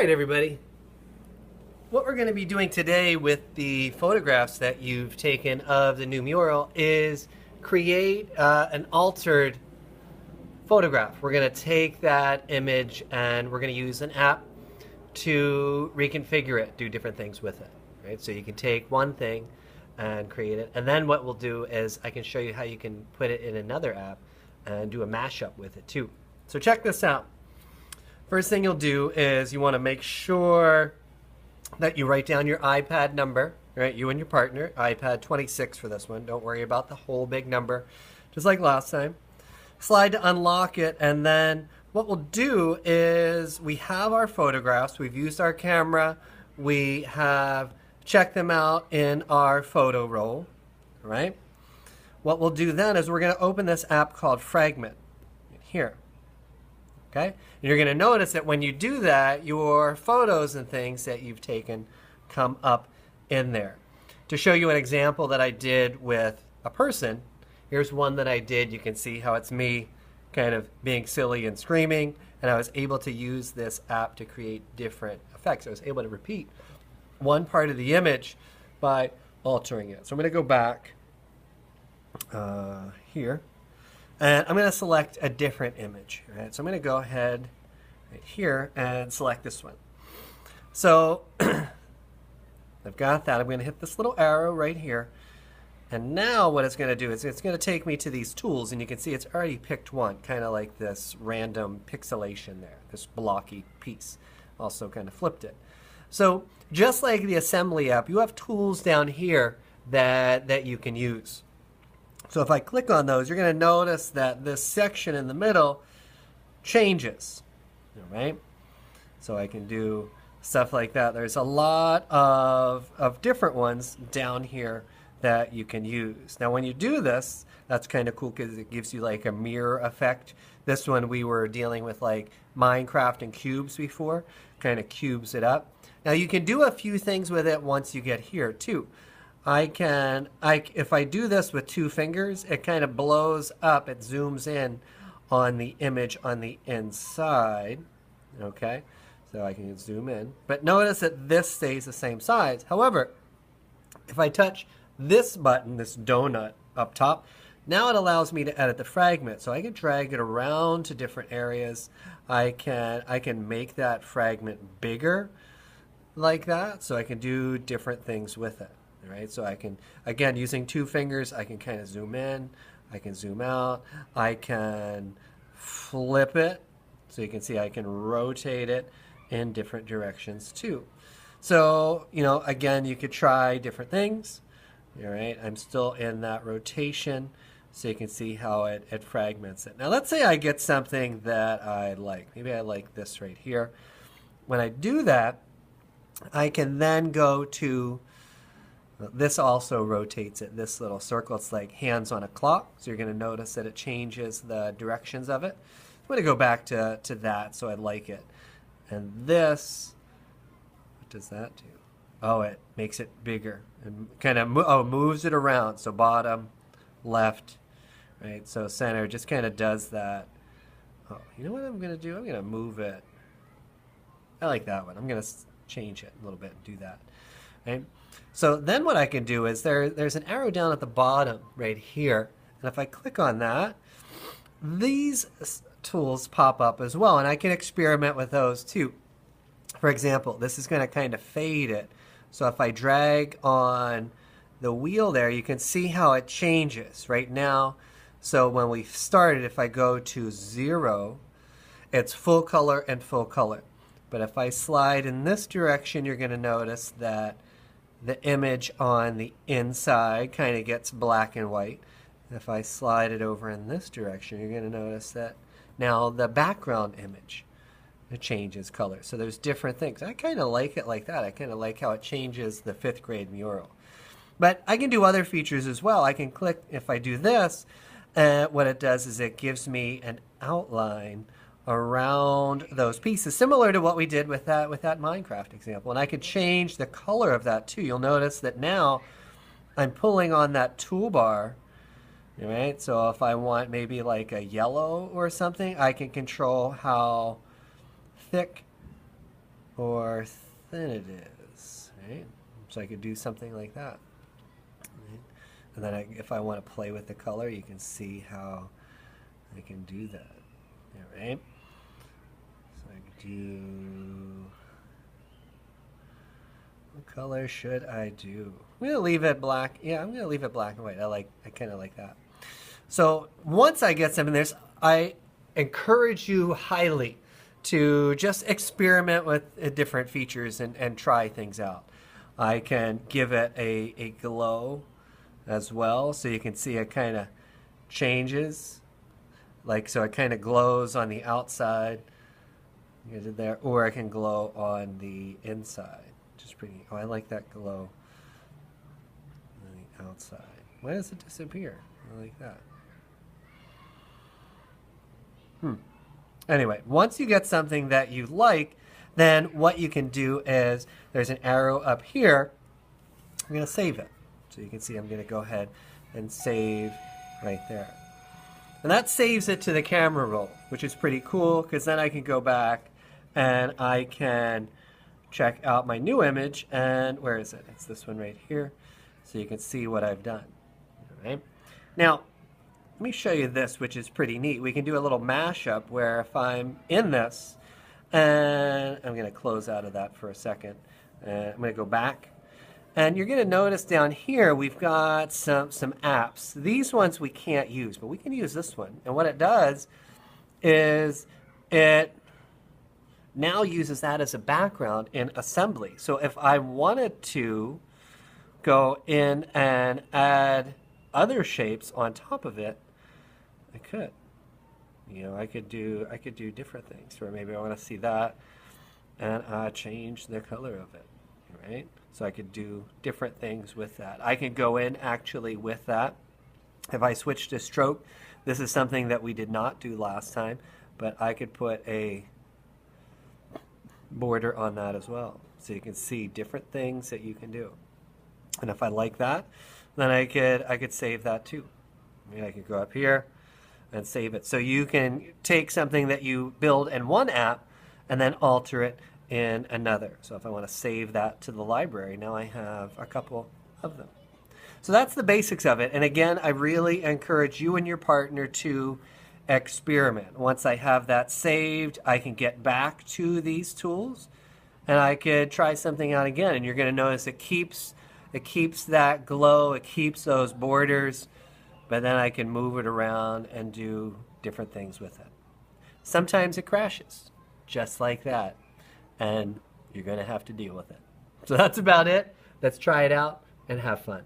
right, everybody. What we're going to be doing today with the photographs that you've taken of the new mural is create an altered photograph. We're going to take that image and we're going to use an app to reconfigure it, do different things with it. Right? So you can take one thing and create it, and then what we'll do is I can show you how you can put it in another app and do a mashup with it too. So check this out. First thing you'll do is you want to make sure that you write down your iPad number, right? You and your partner, iPad 26 for this one. Don't worry about the whole big number, just like last time. Slide to unlock it, and then what we'll do is we have our photographs. We've used our camera. We have checked them out in our photo roll, right? What we'll do then is we're going to open this app called Fragment here. Okay? And you're going to notice that when you do that, your photos and things that you've taken come up in there. To show you an example that I did with a person, here's one that I did. You can see how it's me kind of being silly and screaming, and I was able to use this app to create different effects. I was able to repeat one part of the image by altering it. So I'm going to go back here. And I'm going to select a different image. Right? So I'm going to go ahead right here and select this one. So I've got that. I'm going to hit this little arrow right here. And now what it's going to do is it's going to take me to these tools. And you can see it's already picked one, kind of like this random pixelation there, this blocky piece. Also kind of flipped it. So just like the assembly app, you have tools down here that you can use. So if I click on those, you're going to notice that this section in the middle changes, all right? So I can do stuff like that. There's a lot of different ones down here that you can use. Now when you do this, that's kind of cool because it gives you like a mirror effect. This one we were dealing with like Minecraft and cubes before, kind of cubes it up. Now you can do a few things with it once you get here too. If I do this with two fingers, it kind of blows up, it zooms in on the image on the inside, okay? So I can zoom in. But notice that this stays the same size. However, if I touch this button, this donut up top, now it allows me to edit the fragment. So I can drag it around to different areas. I can make that fragment bigger like that, so I can do different things with it. Right, so I can, again, using two fingers, I can kind of zoom in, I can zoom out, I can flip it, so you can see I can rotate it in different directions too. So, you know, again, you could try different things. All right, I'm still in that rotation, so you can see how it fragments it. Now, let's say I get something that I like. Maybe I like this right here. When I do that, I can then go to this also rotates it, this little circle. It's like hands on a clock. So you're going to notice that it changes the directions of it. I'm going to go back to that so I like it. And this, what does that do? Oh, it makes it bigger and kind of moves it around. So bottom, left, right? So center just kind of does that. Oh, you know what I'm going to do? I'm going to move it. I like that one. I'm going to change it a little bit and do that. Right? So then what I can do is there's an arrow down at the bottom right here. And if I click on that, these tools pop up as well. And I can experiment with those too. For example, this is going to kind of fade it. So if I drag on the wheel there, you can see how it changes right now. So when we started, if I go to 0, it's full color and full color. But if I slide in this direction, you're going to notice that the image on the inside kind of gets black and white. If I slide it over in this direction, you're going to notice that now the background image, it changes color. So there's different things. I kind of like it like that. I kind of like how it changes the 5th grade mural. But I can do other features as well. I can click, if I do this, what it does is it gives me an outline around those pieces, similar to what we did with that Minecraft example. And I could change the color of that too. You'll notice that now I'm pulling on that toolbar, right? So if I want maybe like a yellow or something, I can control how thick or thin it is, right? So I could do something like that. Right? And then if I want to play with the color, you can see how I can do that. All right? So I can do... What color should I do? I'm going to leave it black. Yeah, I'm going to leave it black and white. I kind of like that. So once I get something, I encourage you highly to just experiment with different features and try things out. I can give it a glow as well, so you can see it kind of changes. Like, so it kind of glows on the outside. You did there, or it can glow on the inside. Just pretty. Oh, I like that glow on the outside. Why does it disappear? I like that. Anyway, once you get something that you like, then what you can do is there's an arrow up here. I'm going to save it. So you can see I'm going to go ahead and save right there. And that saves it to the camera roll, which is pretty cool because then I can go back and I can check out my new image. And where is it? It's this one right here. So you can see what I've done. All right. Now, let me show you this, which is pretty neat. We can do a little mashup where if I'm in this, and I'm going to close out of that for a second. I'm going to go back. And you're going to notice down here we've got some apps. These ones we can't use, but we can use this one. And what it does is it now uses that as a background in assembly. So if I wanted to go in and add other shapes on top of it, I could. You know, I could do different things. Or maybe I want to see that and change the color of it, right? So I could do different things with that. I can go in actually with that. If I switch to stroke, this is something that we did not do last time, but I could put a border on that as well. So you can see different things that you can do. And if I like that, then I could save that too. I mean, I could go up here and save it. So you can take something that you build in one app and then alter it in another. So if I want to save that to the library, now I have a couple of them. So that's the basics of it. And again, I really encourage you and your partner to experiment. Once I have that saved, I can get back to these tools and I could try something out again. And you're going to notice it keeps that glow, it keeps those borders, but then I can move it around and do different things with it. Sometimes it crashes, just like that, and you're going to have to deal with it. So that's about it. Let's try it out and have fun.